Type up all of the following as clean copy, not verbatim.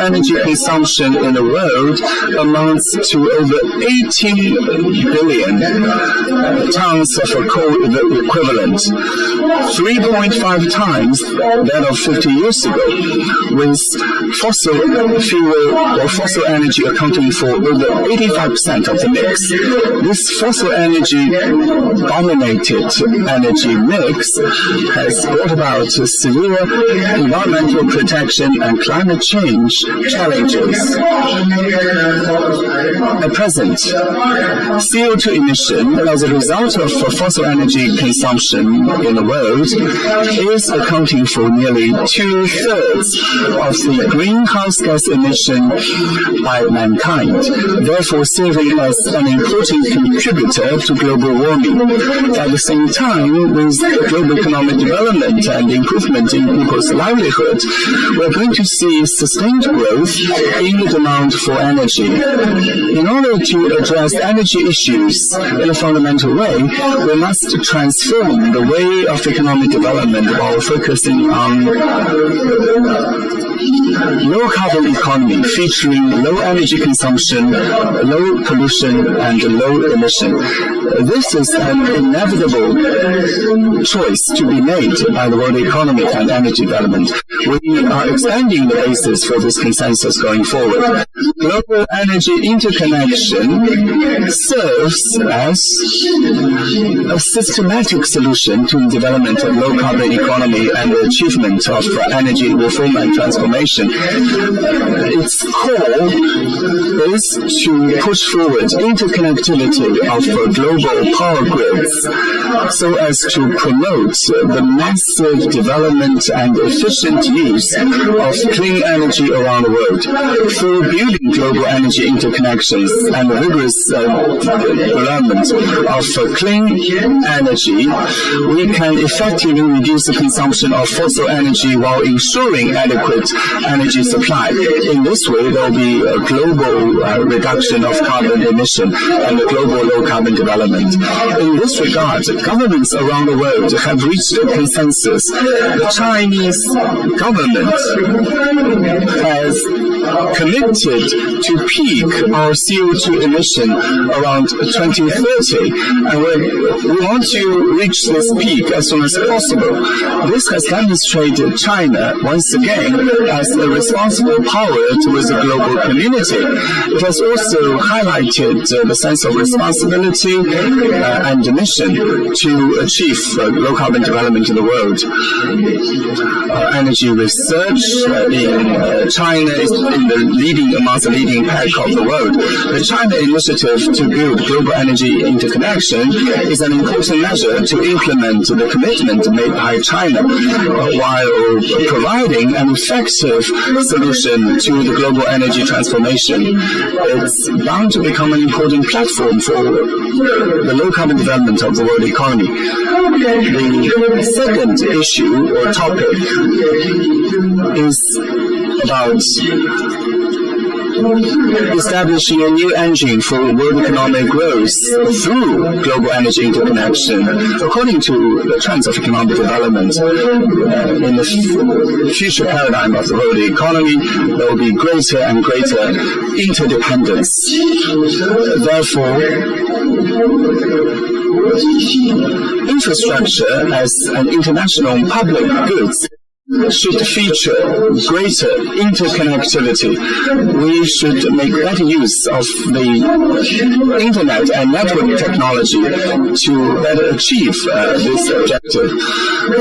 energy consumption in the world amounts to over 80 billion tons of coal equivalent, 3.5 times that of 50 years ago, with fossil fuel or fossil energy accounting for over 85% of the mix. This fossil energy dominated energy mix has brought about severe environmental protection and climate change challenges. At present, CO2 emission as a result of fossil energy consumption in the world is accounting for nearly 2/3 of the greenhouse gas emission by mankind, therefore serving as an important contributor to global warming. At the same time, with global economic development and improvement in people's livelihood, we're going to see sustained growth in the demand for energy. In order to address energy issues in a fundamental way, we must transform the way of economic development while focusing on low carbon economy featuring low energy consumption, low pollution, and low emission. This is an inevitable choice to be made by the world economy and energy development. We are expanding the basis for this consensus going forward. Global energy interconnection serves as a systematic solution to the development of low carbon economy and the achievement of energy reform and transformation. Its core is to push forward interconnectivity of global power grids so as to promote the massive development and efficient use of clean energy around the world. Through building global energy interconnections and rigorous development of clean energy, we can effectively reduce the consumption of fossil energy while ensuring adequate energy supply. In this way, there will be a global reduction of carbon emission and a global low carbon development. In this regard, governments around the world have reached a consensus. The Chinese government has committed to peak our CO2 emission around 2030, and we want to reach this peak as soon as possible. This has demonstrated China once again as a responsible power towards the global community. It has also highlighted the sense of responsibility and mission to achieve low carbon development in the world. Energy research in China is amongst the leading pack of the world. The China initiative to build global energy interconnection is an important measure to implement the commitment made by China while providing an effective solution to the global energy transformation. It's bound to become an important platform for the low carbon development of the world economy. The second issue or topic is about establishing a new engine for world economic growth through global energy interconnection. According to the trends of economic development, in the future paradigm of the world economy, there will be greater and greater interdependence. Therefore, infrastructure as an international public goods should feature greater interconnectivity. We should make better use of the internet and network technology to better achieve this objective.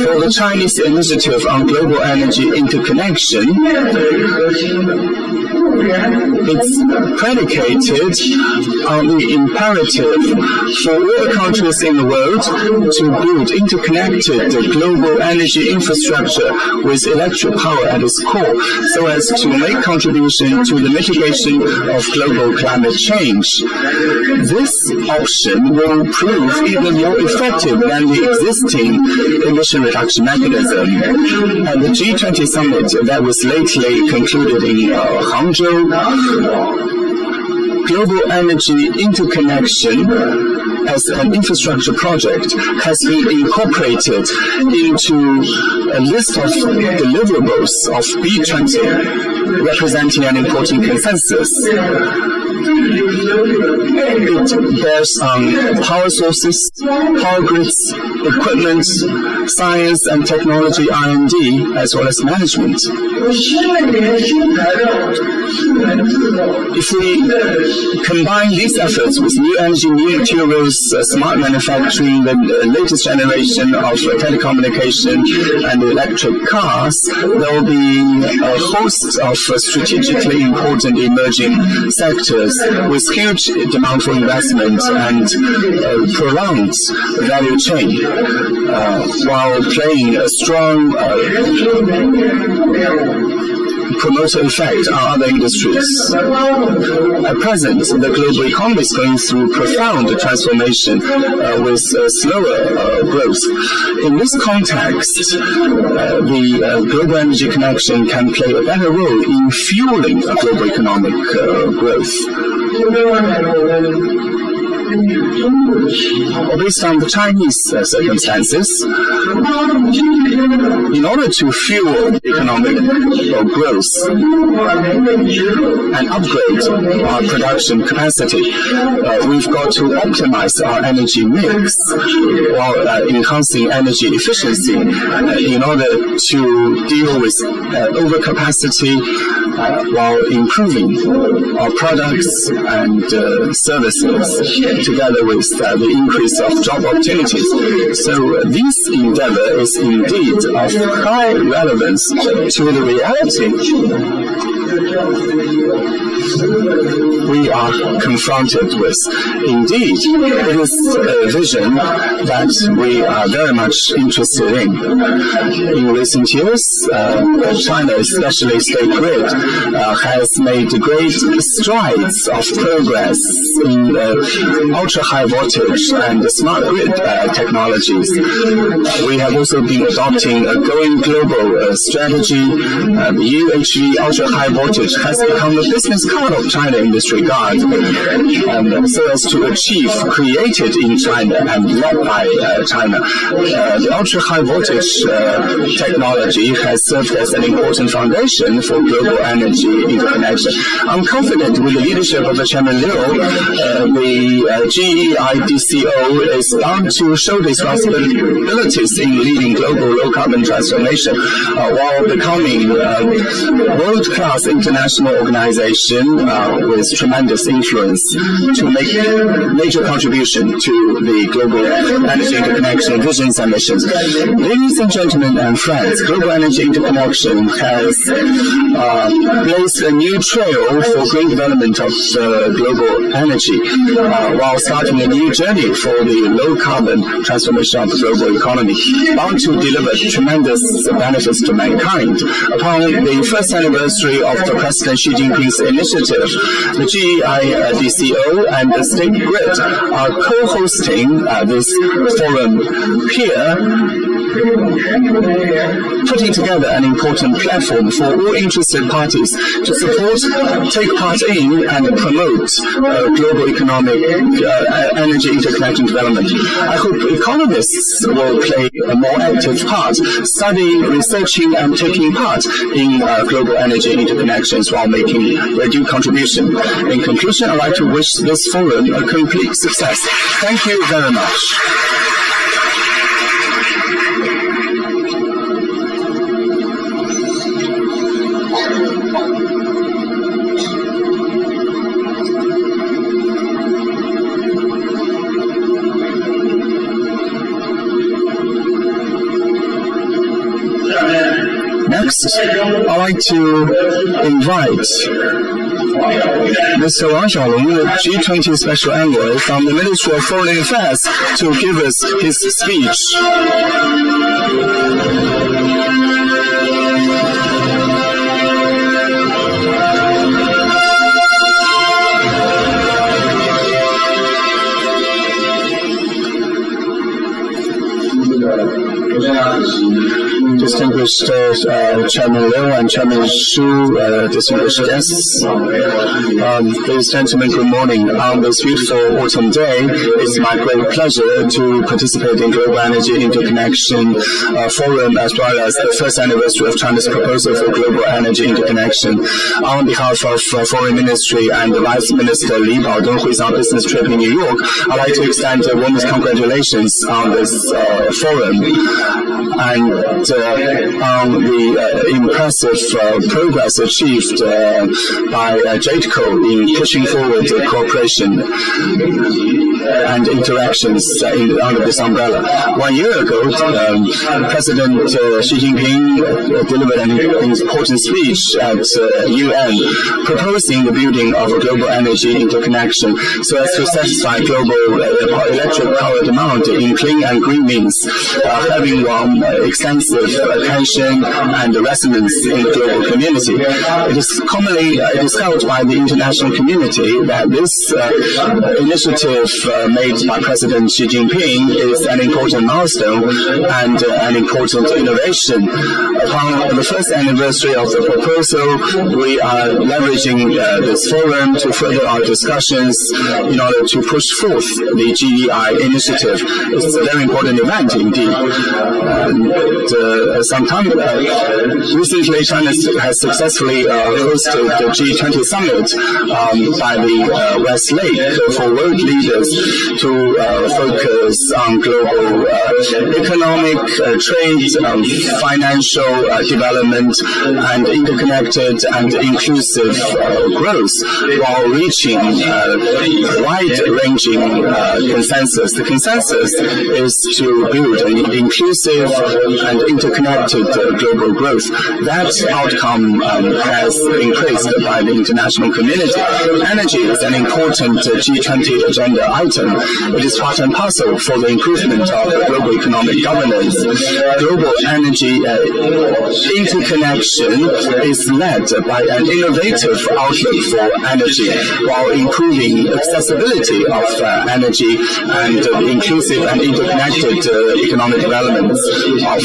For the Chinese initiative on global energy interconnection, it's predicated on the imperative for all the countries in the world to build interconnected global energy infrastructure with electric power at its core, so as to make contribution to the mitigation of global climate change. This option will prove even more effective than the existing emission reduction mechanism. At the G20 summit that was lately concluded in Hangzhou, global energy interconnection as an infrastructure project has been incorporated into a list of deliverables of B20, representing an important consensus. It bears on power sources, power grids, equipment, science and technology R&D, as well as management. If we combine these efforts with new energy, new materials, smart manufacturing, the latest generation of telecommunication and electric cars, there will be a host of strategically important emerging sectors with huge demand for investment and prolonged value chain, while playing a strong promoter effect on other industries. At present, the global economy is going through profound transformation with slower growth. In this context, the global energy connection can play a better role in fueling global economic growth. Based on the Chinese circumstances, in order to fuel economic growth and upgrade our production capacity, we've got to optimize our energy mix while enhancing energy efficiency in order to deal with overcapacity while improving our products and services, together with the increase of job opportunities. So this endeavor is indeed of high relevance to the reality we are confronted with. Indeed, it is a vision that we are very much interested in. In recent years, China, especially State Grid, has made great strides of progress in ultra-high voltage and smart grid technologies. We have also been adopting a going global strategy. UHV, ultra-high voltage, has become the business card of China in this regard, so as to achieve created in China and led by China. The ultra-high voltage technology has served as an important foundation for global energy interconnection. I'm confident with the leadership of the Chairman Liu, the GEIDCO is bound to show the responsibilities in leading global low-carbon transformation while becoming a world-class international organization with tremendous influence to make major contribution to the global energy interconnection visions and missions. Ladies and gentlemen and friends, global energy interconnection has blazed a new trail for green development of global energy, while starting a new journey for the low-carbon transformation of the global economy, bound to deliver tremendous benefits to mankind. Upon the first anniversary of the President Xi Jinping's initiative, the GEIDCO and the State Grid are co-hosting this forum here, putting together an important platform for all interested parties to support, take part in, and promote global economic energy interconnection development. I hope economists will play a more active part, studying, researching, and taking part in global energy interconnections while making their due contribution. In conclusion, I'd like to wish this forum a complete success. Thank you very much. Next, I'd like to invite Mr. Wang Xiaolong, the G20 Special Envoy from the Ministry of Foreign Affairs, to give us his speech. Distinguished distinguished Chairman Liu and Chairman Shu, distinguished guests. Ladies and gentlemen, good morning. On this beautiful autumn day, it's my great pleasure to participate in Global Energy Interconnection Forum, as well as the first anniversary of China's proposal for Global Energy Interconnection. On behalf of Foreign Ministry and Vice Minister Li Baodong, who is on business trip in New York, I'd like to extend the warmest congratulations on this forum and on the impressive progress achieved by JADECO in pushing forward cooperation and interactions under this umbrella. 1 year ago, President Xi Jinping delivered an important speech at UN proposing the building of a global energy interconnection so as to satisfy global electric power demand in clean and green means, having won extensive attention and resonance in the global community. It is commonly held by the international community that this initiative made by President Xi Jinping is an important milestone and an important innovation. Upon the first anniversary of the proposal, we are leveraging this forum to further our discussions in order to push forth the GEI initiative. It's a very important event indeed. Recently, China has successfully hosted the G20 summit by the West Lake for world leaders to focus on global economic, trade, financial development, and interconnected and inclusive growth, while reaching wide-ranging consensus. The consensus is to build an inclusive and interconnected global growth. That outcome has been praised by the international community. Energy is an important G20 agenda item. It is part and parcel for the improvement of global economic governance. Global energy interconnection is led by an innovative outlook for energy, while improving accessibility of energy and inclusive and interconnected economic development of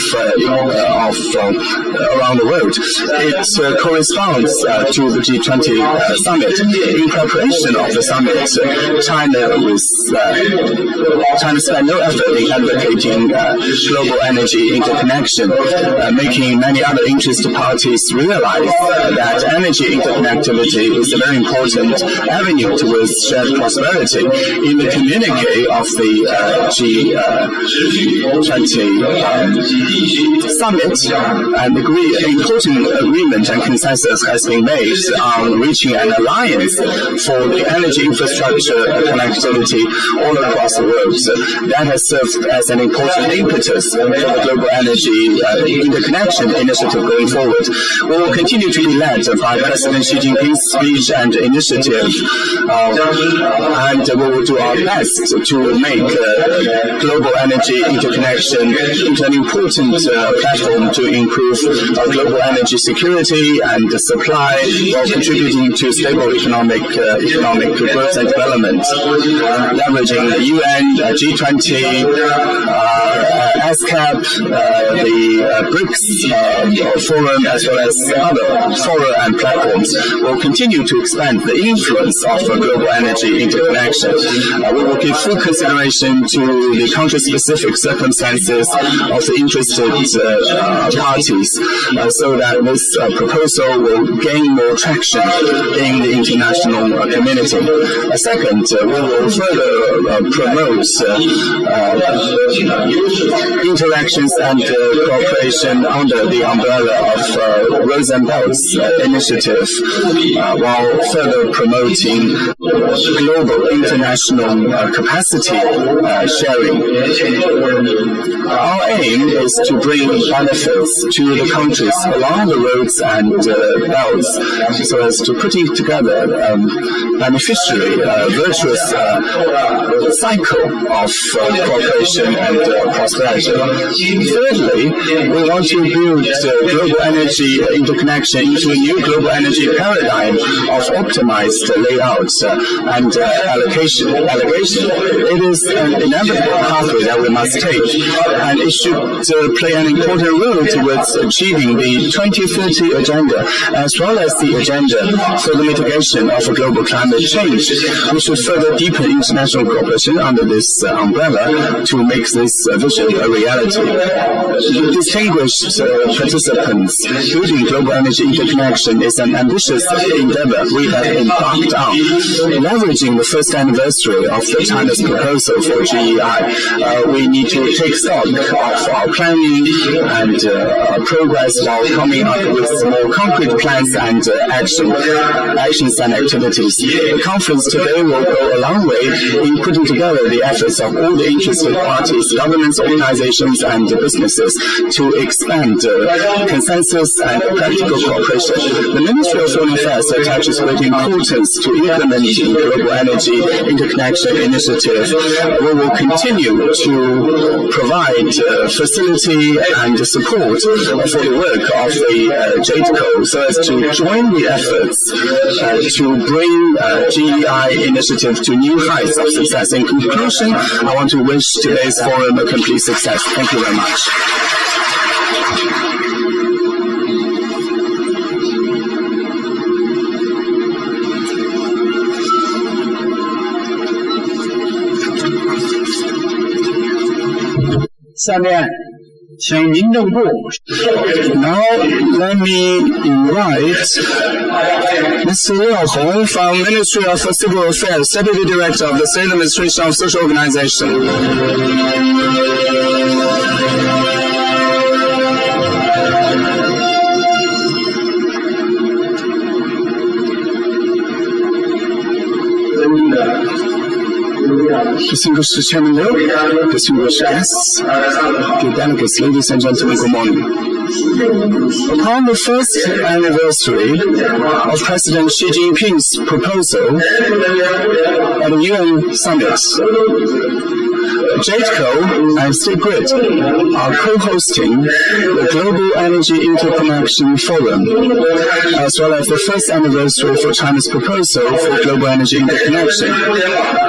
around the world. It corresponds to the G20 summit. In preparation of the summit, China spent no effort in advocating global energy interconnection, making many other interested parties realize that energy interconnectivity is a very important avenue towards shared prosperity. In the communique of the G20 summit, an important agreement and consensus has been made on reaching an alliance for the energy infrastructure connectivity all across the world. That has served as an important impetus for the global energy interconnection initiative going forward. We will continue to be led by President Xi Jinping's speech and initiative, and we will do our best to make global energy interconnection into an important platform to improve global energy security and supply, while contributing to stable economic growth and development, leveraging the UN, G20, ASCAP, the BRICS forum, as well as other fora and platforms. Will continue to expand the influence of global energy interconnection. We will give full consideration to the country-specific circumstances of the interested parties, so that this proposal will gain more traction in the international community. Second, we will further promote interactions and cooperation under the umbrella of Roads and Belts initiative, while further promoting global international capacity sharing. Our aim is to bring benefits to the countries along the roads and belts, so as to putting together beneficiary, virtuous cycle of cooperation and prosperity. Thirdly, we want to build global energy interconnection into a new global energy paradigm of optimized layouts and allocation. It is an inevitable pathway that we must take, and it should play an important role towards achieving the 2030 agenda, as well as the agenda for the mitigation of global climate change. We should further deepen international cooperation under this umbrella to make this vision a reality. Distinguished participants, building global energy interconnection is an ambitious endeavor we have embarked on. Leveraging the first anniversary of China's proposal for GEI, we need to take stock of our planning and progress while coming up with more concrete plans and actions and activities. The conference today will go a long way in putting together the efforts of all the interested parties, governments, organizations, and businesses to expand consensus and practical cooperation. The Ministry of Foreign Affairs attaches great importance to implementing global energy interconnection initiative. We will continue to provide facility and support for the work of the JADECO so as to join the efforts to bring GEI initiative to new heights of success. In conclusion, I want to wish today's forum a complete success. Thank you very much. Now, let me invite Mr. Liao Hong from Ministry of Civil Affairs, Deputy Director of the State Administration of Social Organization. Distinguished Chairman Liu, distinguished guests, dear delegates, ladies and gentlemen, good morning. Upon the first anniversary of President Xi Jinping's proposal at the UN Summit, JADECO and State Grid are co-hosting the Global Energy Interconnection Forum, as well as the first anniversary for China's proposal for global energy interconnection,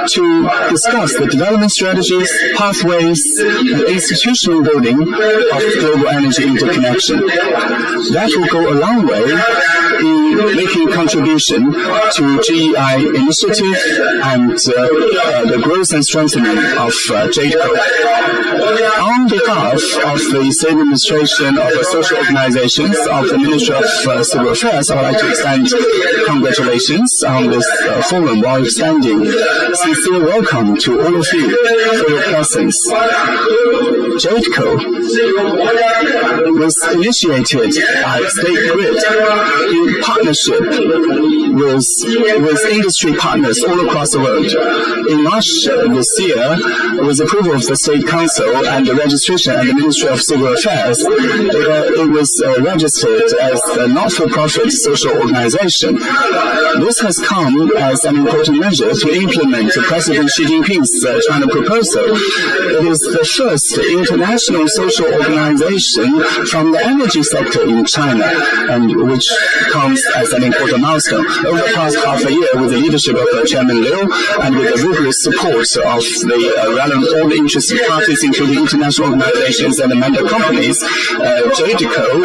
to discuss the development strategies, pathways, and institutional building of global energy interconnection. That will go a long way in making contribution to GEI initiative and the growth and strengthening of JADECO. On behalf of the State Administration of the Social Organizations of the Ministry of Civil Affairs, I would like to extend congratulations on this forum while extending sincere welcome to all of you for your presence. JADECO was initiated by State Grid in partnership with industry partners all across the world. In March this year, with approval of the State Council and the registration at the Ministry of Civil Affairs, it was registered as a not-for-profit social organization. This has come as an important measure to implement President Xi Jinping's China proposal. It is the first international social organization from the energy sector in China, and which comes as an important milestone. Over the past half a year, with the leadership of Chairman Liu and with the rigorous support of all the interested parties, including international organizations and member companies, JADECO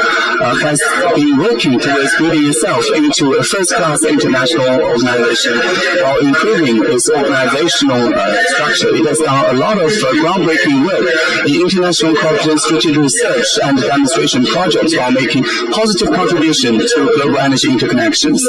has been working towards building itself into a first-class international organization while improving its organizational structure. It has done a lot of groundbreaking work in international cooperation, strategic research, and demonstration projects while making positive contribution to global energy interconnections.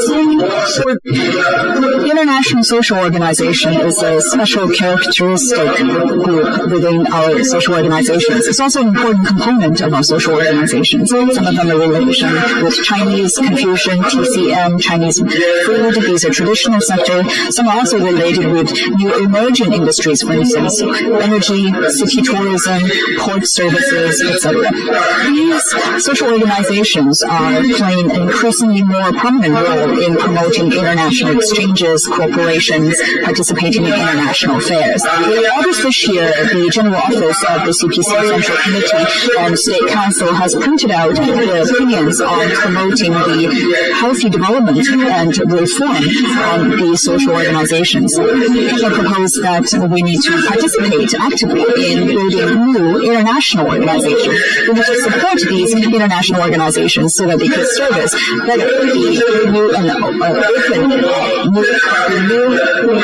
International social organization is a special characteristic group within our social organizations. It's also an important component of our social organizations. Some of them are relation with Chinese, Confucian, TCM, Chinese food. These are traditional sector. Some are also related with new emerging industries, for instance, energy, city tourism, port services, etc. These social organizations are playing an increasingly more prominent role in promoting international exchanges, corporations participating in international affairs. In August this year, the General Office of the CPC Central Committee and State Council has printed out the opinions on promoting the healthy development and reform on the social organizations. I propose that we need to participate actively in building new international organizations. We need to support these international organizations so that they can service better the new and new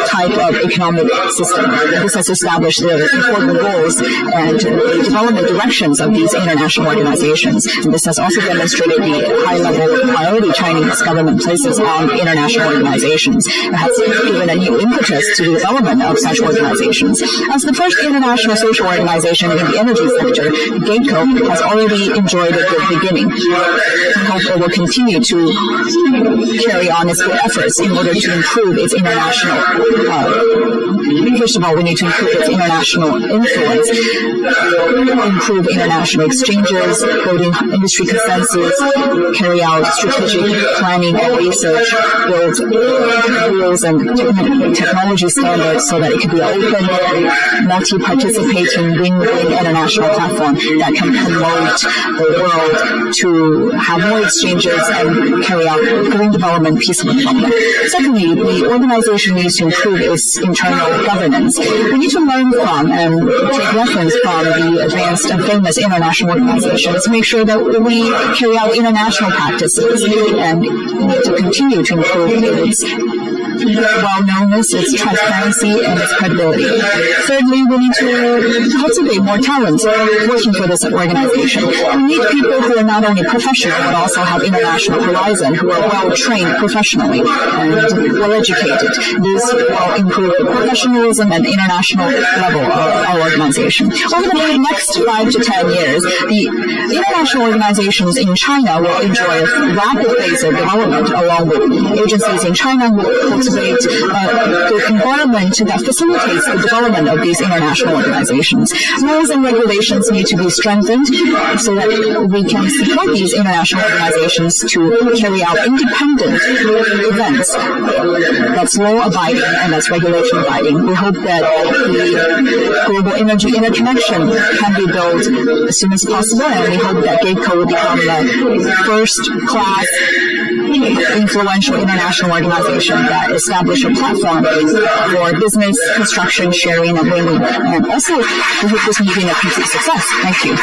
type of economic system. This has established the important goals and the development directions of these international organizations. And this has also demonstrated the high-level priority Chinese government places on international organizations. It has given a new impetus to the development of such organizations. As the first international social organization in the energy sector, GATCO has already enjoyed a good beginning. We hope it will continue to carry on its good efforts in order to improve its international first of all, we need to improve its international influence, improve international exchanges, building industry consensus, carry out strategic planning and research, build rules and technology standards so that it can be an open, multi-participating, win-win international platform that can promote the world to have more exchanges and carry out green development, peaceful development. Secondly, the organization needs to improve its internal governance. We need to learn from and take reference from the advanced and famous international organizations to make sure that we carry out international practices and need to continue to improve its well-knownness, its transparency, and its credibility. Thirdly, we need to cultivate more talent working for this organization. We need people who are not only professional, but also have international horizon, who are well-trained professionally and well-educated. This will improve the professionalism and international level of our organization. Over the next 5 to 10 years, the international organizations in China will enjoy a rapid phase of development, along with agencies in China who will cultivate the environment that facilitates the development of these international organizations. Rules and regulations need to be strengthened so that we can support these international organizations to carry out independent events that's law-abiding and that's regulation-abiding. We hope that the global energy interconnection can be built as soon as possible, and we hope that GATCO will become the first-class influential international organization that establish a platform for business, construction, sharing, and win-win. And also, we hope this will be a complete success. Thank you.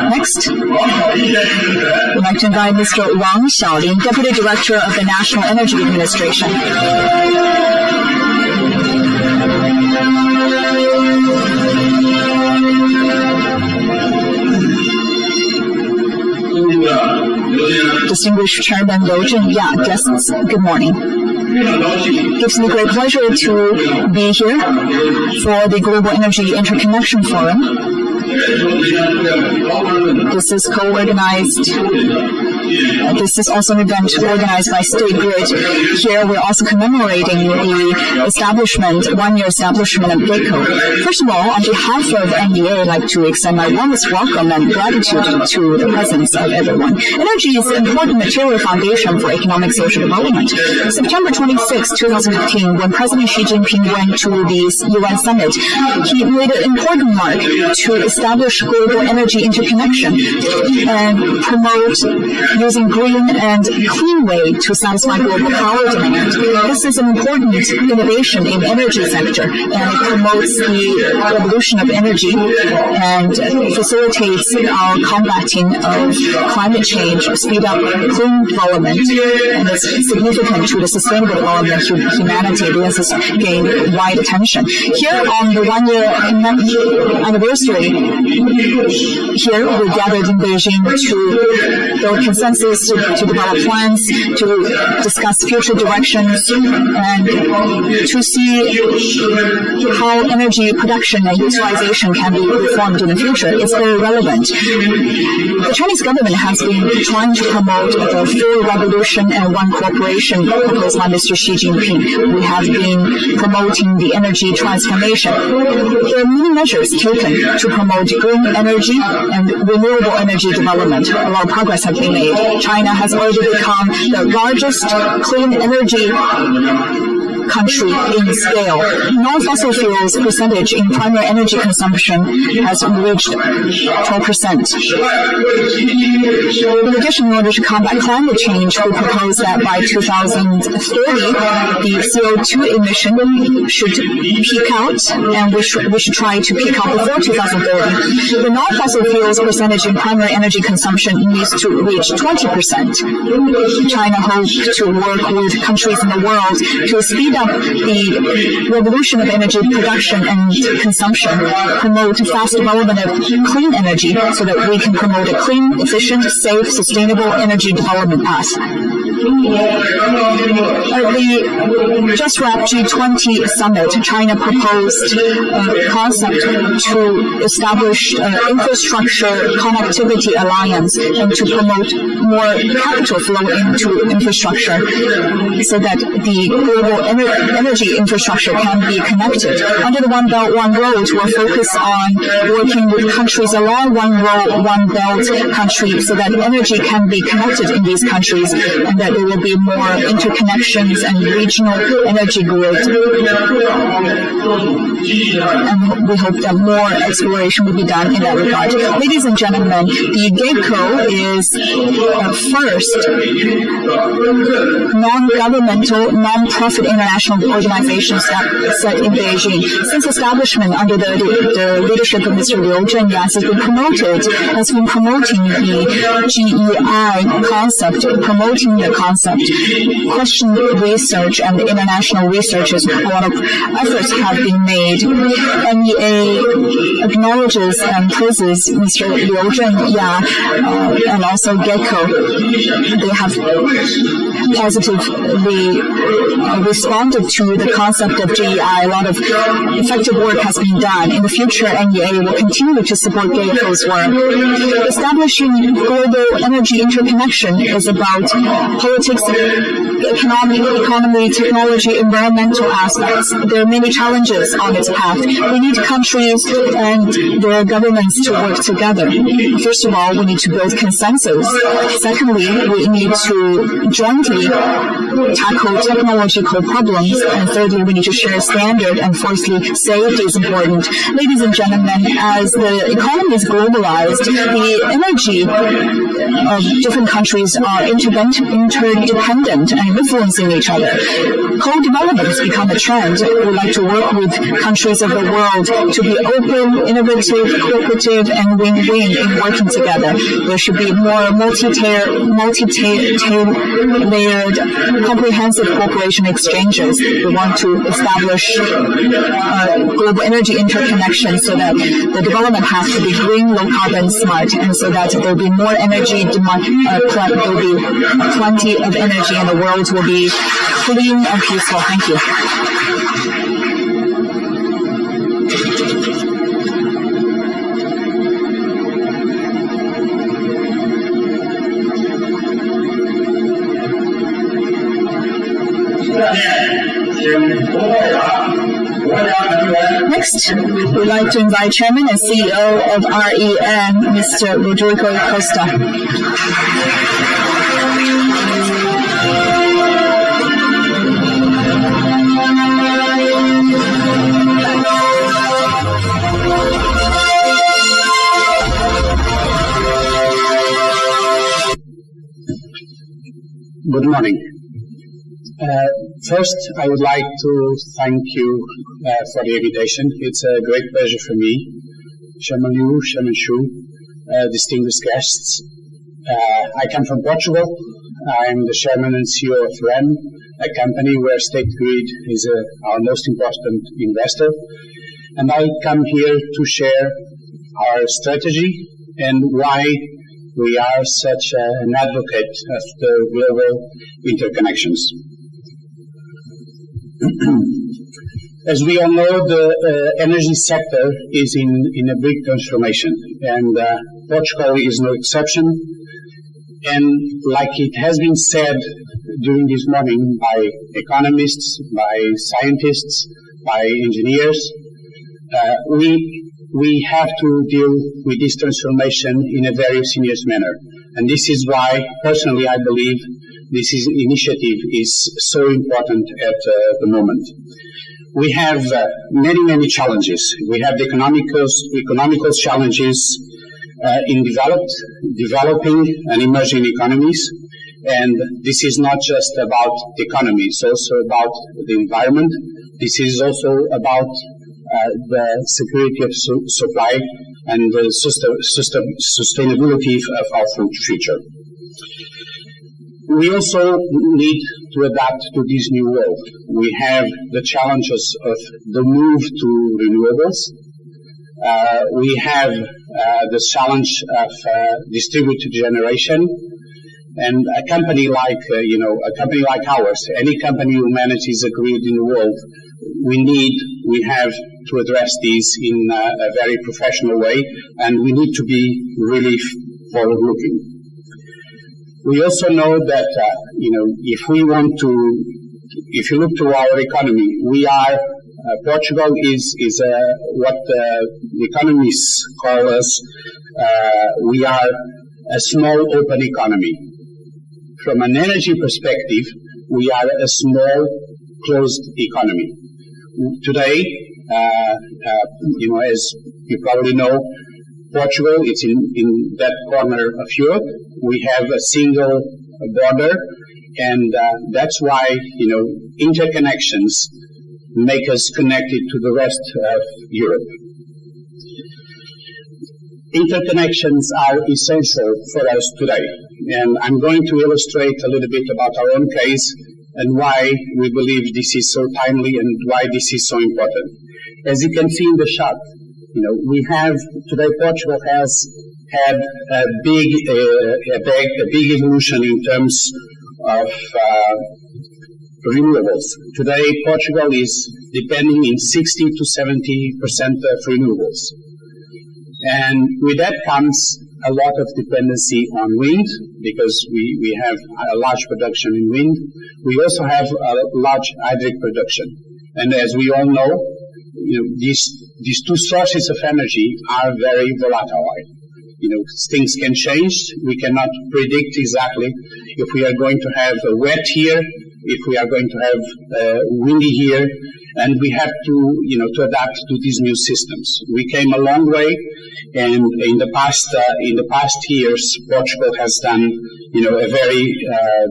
Next, we'd like to invite Mr. Wang Xiaolin, Deputy Director of the National Energy Administration. Distinguished Chairman Liu Zhenya, guests, good morning. It gives me great pleasure to be here for the Global Energy Interconnection Forum. This is co-organized. This is also an event organized by State Grid. Here we're also commemorating the establishment, 1-year establishment of GATCO. First of all, on behalf of NEA, I'd like to extend my warmest welcome and gratitude to the presence of everyone. Energy is an important material foundation for economic social development. September 26, 2015, when President Xi Jinping went to the UN Summit, he made an important mark to establish global energy interconnection and promote using green and clean way to satisfy global power demand. This is an important innovation in energy sector, and it promotes the evolution of energy and facilitates our combating of climate change, speed up clean development, and it's significant to the sustainable development of humanity. This has gained wide attention. Here on the 1-year anniversary, here we gathered in Beijing to build consensus consensus, to develop plans, to discuss future directions, and to see how energy production and utilization can be reformed in the future. It's very relevant. The Chinese government has been trying to promote the full revolution and one cooperation proposed by Mr. Xi Jinping. We have been promoting the energy transformation. There are many measures taken to promote green energy and renewable energy development. A lot of progress has been made. China has already become the largest clean energy country in scale. Non-fossil fuels percentage in primary energy consumption has reached 12%. In addition, in order to combat climate change, we propose that by 2030, the CO2 emission should peak out, and we should try to peak out before 2030. The non-fossil fuels percentage in primary energy consumption needs to reach 20%. China hopes to work with countries in the world to speed up the revolution of energy production and consumption, promote fast development of clean energy so that we can promote a clean, efficient, safe, sustainable energy development path. At the just wrapped G20 summit, China proposed a concept to establish infrastructure connectivity alliance and to promote more capital flow into infrastructure so that the global energy infrastructure can be connected. Under the One Belt, One Road, we'll focus on working with countries along One Road, One Belt country so that energy can be connected in these countries and that there will be more interconnections and regional energy grid. And we hope that more exploration will be done in that regard. Ladies and gentlemen, the GACO is the first non-governmental, non-profit international organization set in Beijing. Since establishment under the leadership of Mr. Liu Zhenyas has been promoting the GEI concept, promoting the concept, question research and international researches. A lot of efforts have been made. NEA acknowledges and praises Mr. Liu Zhenya and also GECO. They have positively responded to the concept of GEI. A lot of effective work has been done. In the future, NEA will continue to support GECO's work. Establishing global energy interconnection is about politics, economy, technology, environmental aspects. There are many challenges on its path. We need countries and their governments to work together. First of all, we need to build consensus. Secondly, we need to jointly tackle technological problems. And thirdly, we need to share standard. And fourthly, safety is important. Ladies and gentlemen, as the economy is globalized, the energy of different countries are interdependent and influencing each other. Co-development has become a trend. We like to work with countries of the world to be open, innovative, cooperative, and win-win in working together. There should be more multi-layered, comprehensive cooperation exchanges. We want to establish global energy interconnection so that the development has to be green, low carbon, smart, and so that there will be more energy demand, there will be plenty of energy and the world will be clean and peaceful. Thank you. Next, we'd like to invite Chairman and CEO of REN, Mr. Rodrigo Costa. Good morning. First, I would like to thank you for the invitation. It's a great pleasure for me, Chairman Liu, Chairman Xu, distinguished guests. I come from Portugal. I'm the Chairman and CEO of REN, a company where State Grid is our most important investor. And I come here to share our strategy and why we are such an advocate of the global interconnections. As we all know, the energy sector is in a big transformation, and Portugal is no exception. And like it has been said during this morning by economists, by scientists, by engineers, we have to deal with this transformation in a very serious manner. And this is why, personally, I believe this initiative is so important at the moment. We have many challenges. We have the economical challenges in developing and emerging economies. And this is not just about the economy, it's also about the environment. This is also about the security of supply and the sustainability of our future. We also need to adapt to this new world. We have the challenges of the move to renewables. We have the challenge of distributed generation. And a company like ours, any company who manages a grid in the world, we have to address these in a very professional way, and we need to be really forward-looking. We also know that, if you look to our economy, Portugal is what the economists call us, we are a small open economy. From an energy perspective, we are a small closed economy. Today, as you probably know, Portugal is in that corner of Europe. We have a single border, and that's why, interconnections make us connected to the rest of Europe. Interconnections are essential for us today, and I'm going to illustrate a little bit about our own case and why we believe this is so timely and why this is so important. As you can see in the chart, we have today Portugal has had a big evolution in terms of renewables. Today, Portugal is depending in 60 to 70% of renewables. And with that comes a lot of dependency on wind, because we have a large production in wind. We also have a large hydric production. And as we all know, these two sources of energy are very volatile. Things can change. We cannot predict exactly if we are going to have a wet year, if we are going to have a windy year, and we have to adapt to these new systems. We came a long way, and in the past years, Portugal has done a very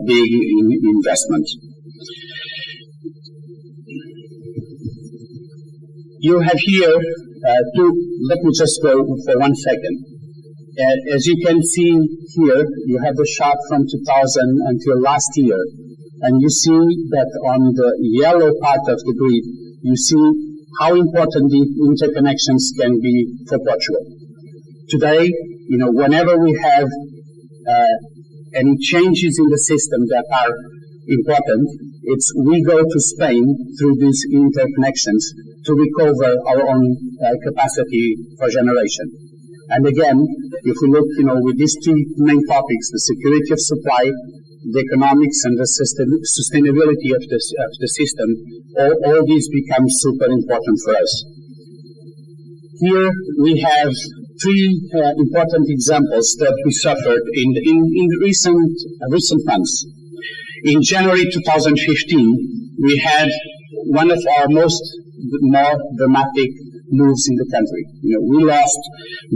big investment. You have here let me just go for 1 second. As you can see here, you have the chart from 2000 until last year. And you see that on the yellow part of the grid, you see how important the interconnections can be for Portugal. Today, whenever we have any changes in the system that are important, we go to Spain through these interconnections to recover our own capacity for generation. And again, if we look, with these two main topics, the security of supply, the economics and the sustainability of the system, all these become super important for us. Here we have three important examples that we suffered in recent months. In January 2015, we had one of our more dramatic moves in the country. We lost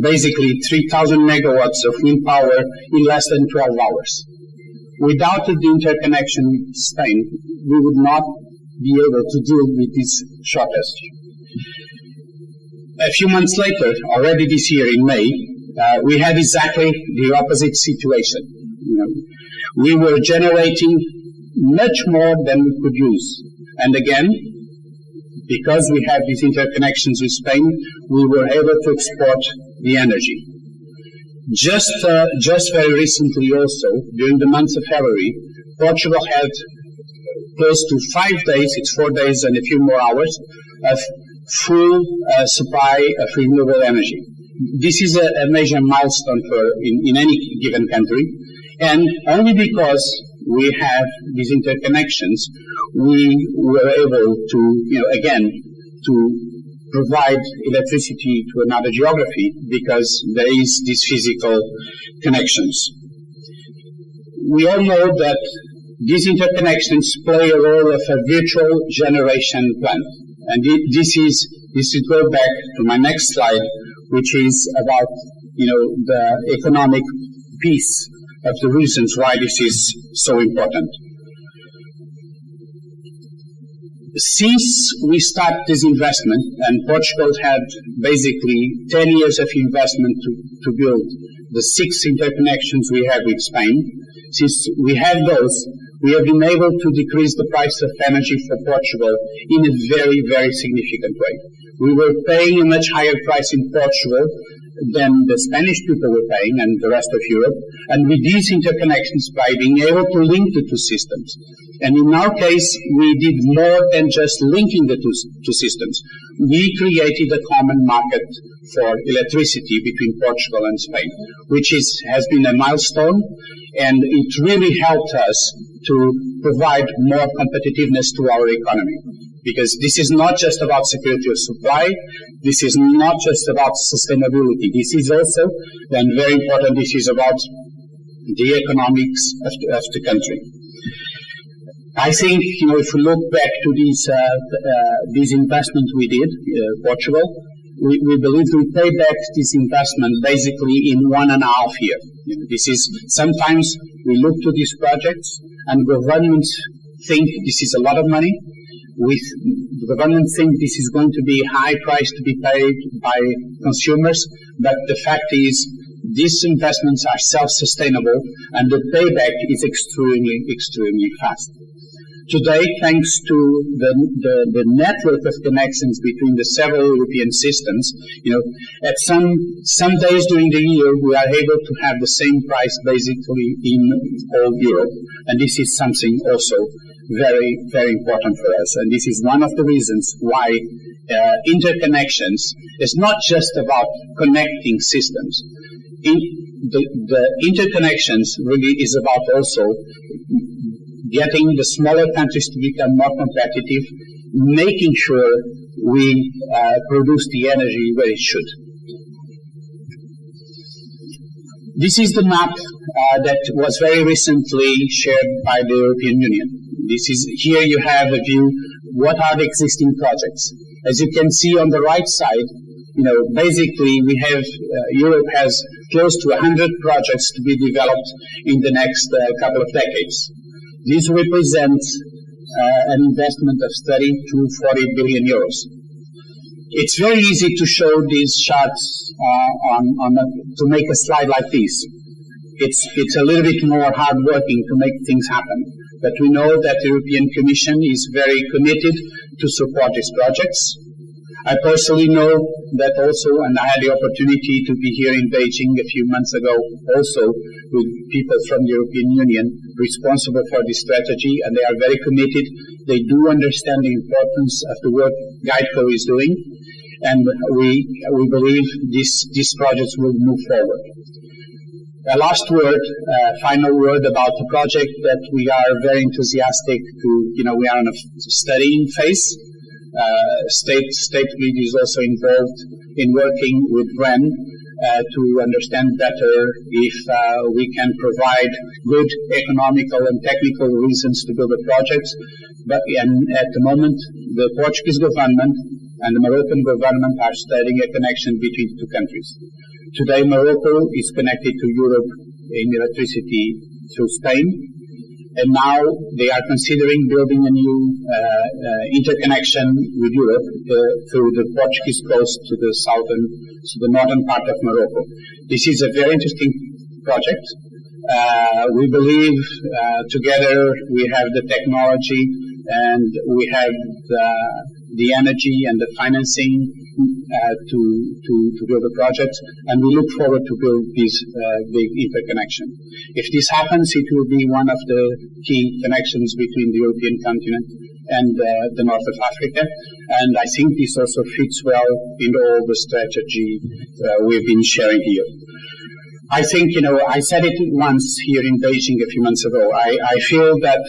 basically 3,000 megawatts of wind power in less than 12 hours. Without the interconnection with Spain, we would not be able to deal with this shortage. A few months later, already this year in May, we had exactly the opposite situation. We were generating much more than we could use. And again, because we have these interconnections with Spain, we were able to export the energy. Just very recently also, during the month of February, Portugal had close to 5 days, it's 4 days and a few more hours, of full supply of renewable energy. This is a major milestone in any given country, and only because we have these interconnections, we were able to, again, to provide electricity to another geography because there is these physical connections. We all know that these interconnections play a role of a virtual generation plant. And this is go back to my next slide, which is about, the economic piece of the reasons why this is so important. Since we started this investment, and Portugal had basically 10 years of investment to build the 6 interconnections we have with Spain, since we have those, we have been able to decrease the price of energy for Portugal in a very, very significant way. We were paying a much higher price in Portugal than the Spanish people were paying and the rest of Europe, and with these interconnections, by being able to link the two systems. And in our case, we did more than just linking the two systems. We created a common market for electricity between Portugal and Spain, which has been a milestone, and it really helped us to provide more competitiveness to our economy. Because this is not just about security of supply, this is not just about sustainability. This is also, and very important, this is about the economics of the country. I think, if we look back to these investments we did, Portugal, we believe we pay back this investment basically in 1.5 years. This is, sometimes we look to these projects and governments think this is a lot of money. The government think this is going to be high price to be paid by consumers, but the fact is these investments are self-sustainable and the payback is extremely, extremely fast. Today, thanks to the network of connections between the several European systems, at some days during the year, we are able to have the same price basically in all Europe. And this is something also very, very important for us. And this is one of the reasons why interconnections is not just about connecting systems. The interconnections really is about also getting the smaller countries to become more competitive, making sure we produce the energy where it should. This is the map that was very recently shared by the European Union. Here you have a view, what are the existing projects? As you can see on the right side, basically we have, Europe has close to 100 projects to be developed in the next couple of decades. This represents an investment of 30 to 40 billion euros. It's very easy to show these charts to make a slide like this. It's a little bit more hard working to make things happen. But we know that the European Commission is very committed to support these projects. I personally know that also, and I had the opportunity to be here in Beijing a few months ago also with people from the European Union responsible for this strategy, and they are very committed. They do understand the importance of the work GuideCo is doing, and we believe these projects will move forward. A last word, final word about the project that we are very enthusiastic to, we are in a studying phase. State Grid is also involved in working with REN to understand better if we can provide good economical and technical reasons to build the projects. And at the moment, the Portuguese government and the Moroccan government are studying a connection between the two countries. Today, Morocco is connected to Europe in electricity through Spain, and now they are considering building a new interconnection with Europe through the Portuguese coast to the northern part of Morocco. This is a very interesting project. We believe together we have the technology and we have the energy and the financing to build the project, and we look forward to build this big interconnection. If this happens, it will be one of the key connections between the European continent and the north of Africa, and I think this also fits well in all the strategy we've been sharing here. I think, I said it once here in Beijing a few months ago. I feel that,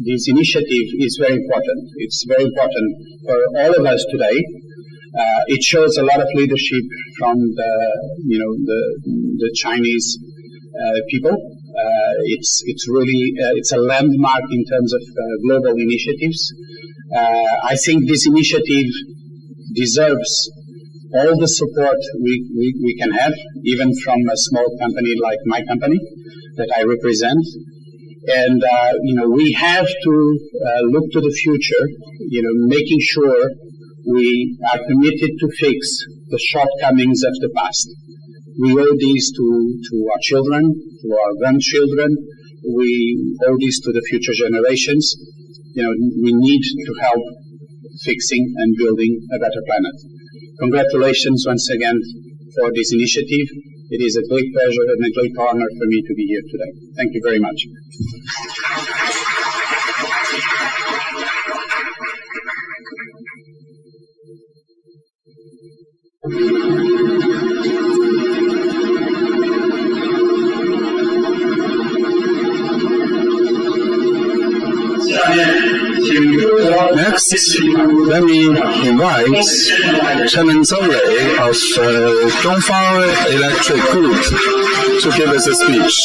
this initiative is very important. It's very important for all of us today. It shows a lot of leadership from the Chinese people. It's really it's a landmark in terms of global initiatives. I think this initiative deserves all the support we can have, even from a small company like my company that I represent. And, we have to look to the future, making sure we are committed to fix the shortcomings of the past. We owe these to our children, to our grandchildren. We owe this to the future generations. We need to help fixing and building a better planet. Congratulations once again for this initiative. It is a great pleasure and a great honor for me to be here today. Thank you very much. Next, let me invite Chairman Zhou Wei of Dongfang Electric Group to give us a speech.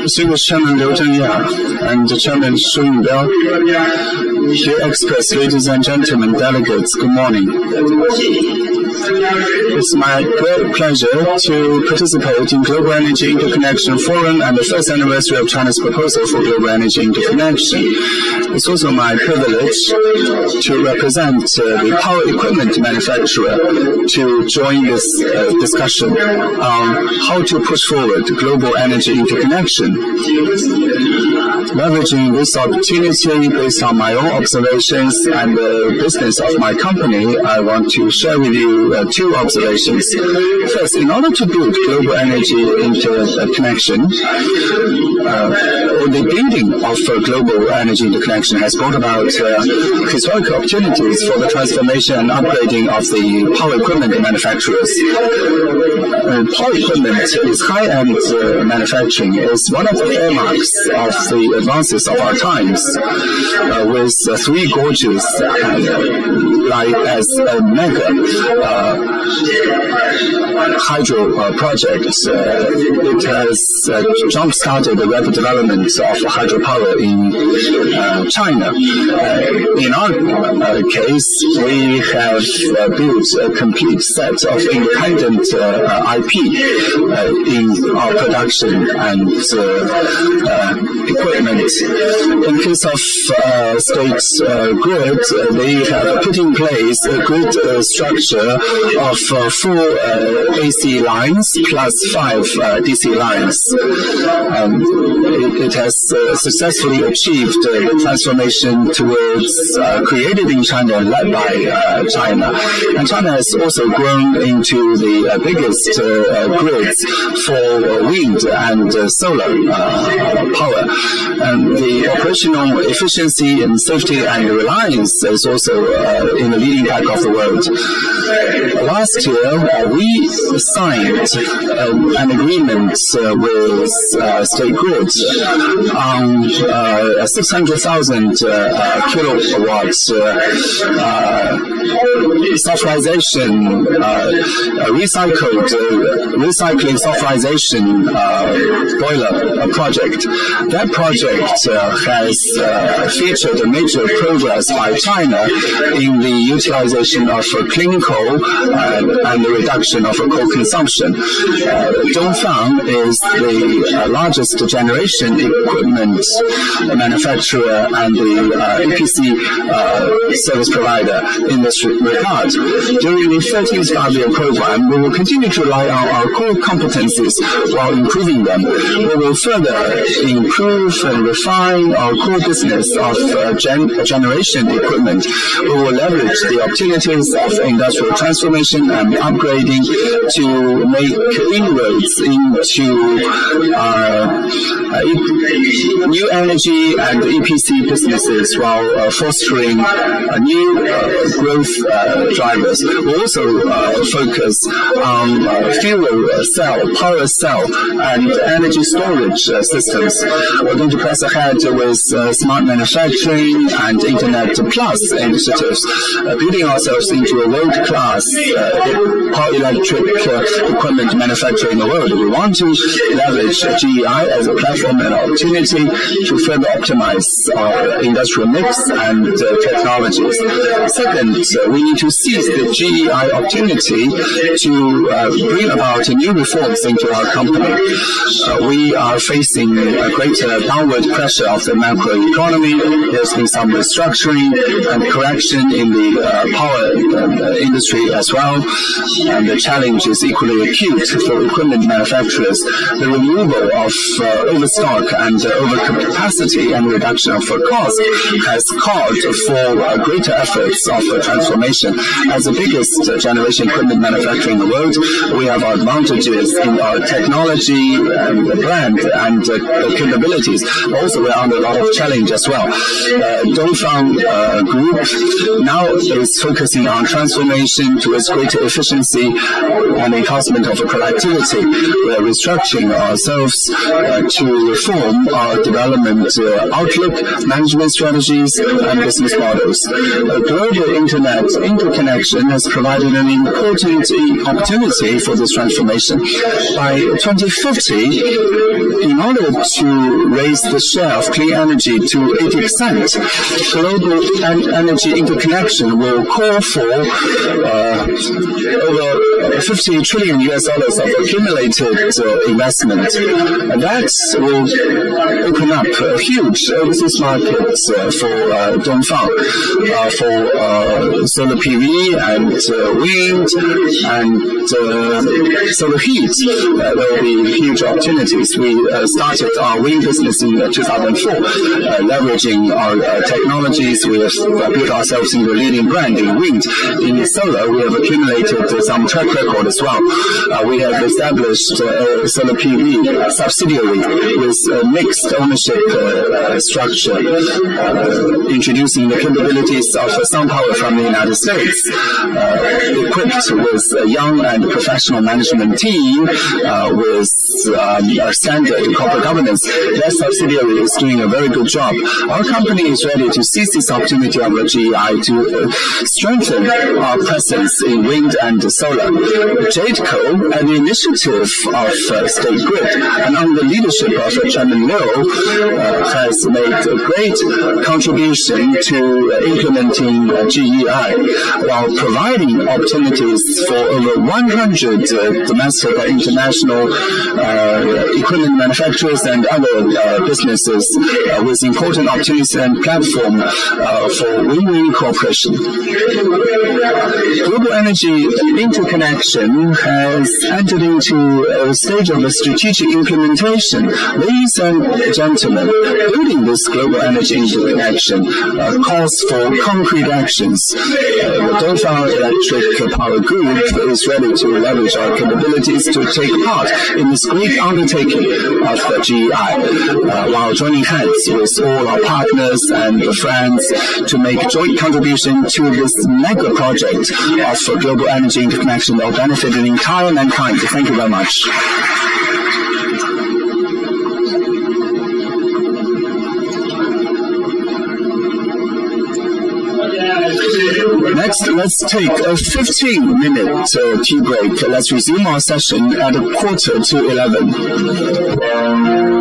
Distinguished Chairman Liu Zhengyang and Chairman Shu Yingbiao, dear experts, ladies and gentlemen, delegates, good morning. It's my great pleasure to participate in Global Energy Interconnection Forum and the first anniversary of China's proposal for global energy interconnection. It's also my privilege to represent the power equipment manufacturer to join this discussion on how to push forward global energy interconnection. Leveraging this opportunity based on my own observations and the business of my company, I want to share with you two observations. First, in order to build global energy interconnection, the building of global energy interconnection has brought about historical opportunities for the transformation and upgrading of the power equipment manufacturers. Power equipment is high-end manufacturing is one of the hallmarks of the advances of our times, with three gorges like as a mega hydro project. It has jump-started the rapid development of hydropower in China. In our case, we have built a complete set of independent IP in our production and equipment. In case of State Grid, they have put in place a grid structure of 4 AC lines plus 5 DC lines. It has successfely achieved the transformation towards created in China, led by China. And China has also grown into the biggest grids for wind and solar power. And the operational efficiency and safety and reliance is also in the leading pack of the world. Last year, we signed an agreement with State Grid on 600,000 kilowatts sulfurization, recycling sulfurization boiler project. That project has featured a major progress by China in the utilization of clean coal and the reduction of for coal consumption. Dongfang is the largest generation equipment manufacturer and the EPC service provider in this regard. During the 13th five-year program, we will continue to rely on our core competencies while improving them. We will further improve and refine our core business of generation equipment. We will leverage the opportunities of industrial transformation and upgrading to make inroads into new energy and EPC businesses while fostering new growth drivers. We also focus on fuel cell, power cell, and energy storage systems. We're going to press ahead with smart manufacturing and Internet Plus initiatives, building ourselves into a world-class power electric equipment manufacturer in the world. We want to leverage GEI as a platform and opportunity to further optimize our industrial mix and technologies. Second, we need to seize the GEI opportunity to bring about new reforms into our company. We are facing a greater downward pressure of the macroeconomy. There's been some restructuring and correction in the power industry as well, and the challenge is equally acute for equipment manufacturers. The removal of overstock and overcapacity and reduction of cost has called for greater efforts of transformation. As the biggest generation equipment manufacturer in the world, we have advantages in our technology and brand and capabilities. Also, we're under a lot of challenge as well. Dongfang Group now is focusing on transformation towards greater efficiency and enhancement of productivity. We are restructuring ourselves to reform our development outlook, management strategies, and business models. Global internet interconnection has provided an important opportunity for this transformation. By 2050, in order to raise the share of clean energy to 80%, global energy interconnection will call for over $50 trillion of accumulated investment. And that will open up a huge overseas market for Dongfang, for solar PV and wind and solar heat. There will be huge opportunities. We started our wind business in 2004, leveraging our technologies. We have built ourselves into a leading brand in wind. In solar, we have accumulated some track record as well. We have established a solar PV subsidiary with a mixed ownership structure, introducing the capabilities of Sun Power from the United States, equipped with a young and professional management team with standard corporate governance. That subsidiary is doing a very good job. Our company is ready to seize this opportunity of GEI to strengthen our presence in wind and solar. JADECO, at the initiative of State Grid and under the leadership of Chairman Liu, has made a great contribution to implementing GEI while providing opportunities for over 100 domestic and international equipment manufacturers and other businesses with important opportunities and platform for win-win cooperation. Global energy interconnection has entered into a stage of strategic implementation. Ladies and gentlemen, building this global energy interconnection calls for concrete actions. The Dongfang Electric Power Group is ready to leverage our capabilities to take part in this great undertaking of the GEI, while joining hands with all our partners and friends to make joint contribution to this mega project of global energy interconnection that will benefit the entire mankind. Thank you very much. Next, let's take a 15-minute tea break. Let's resume our session at 11:15.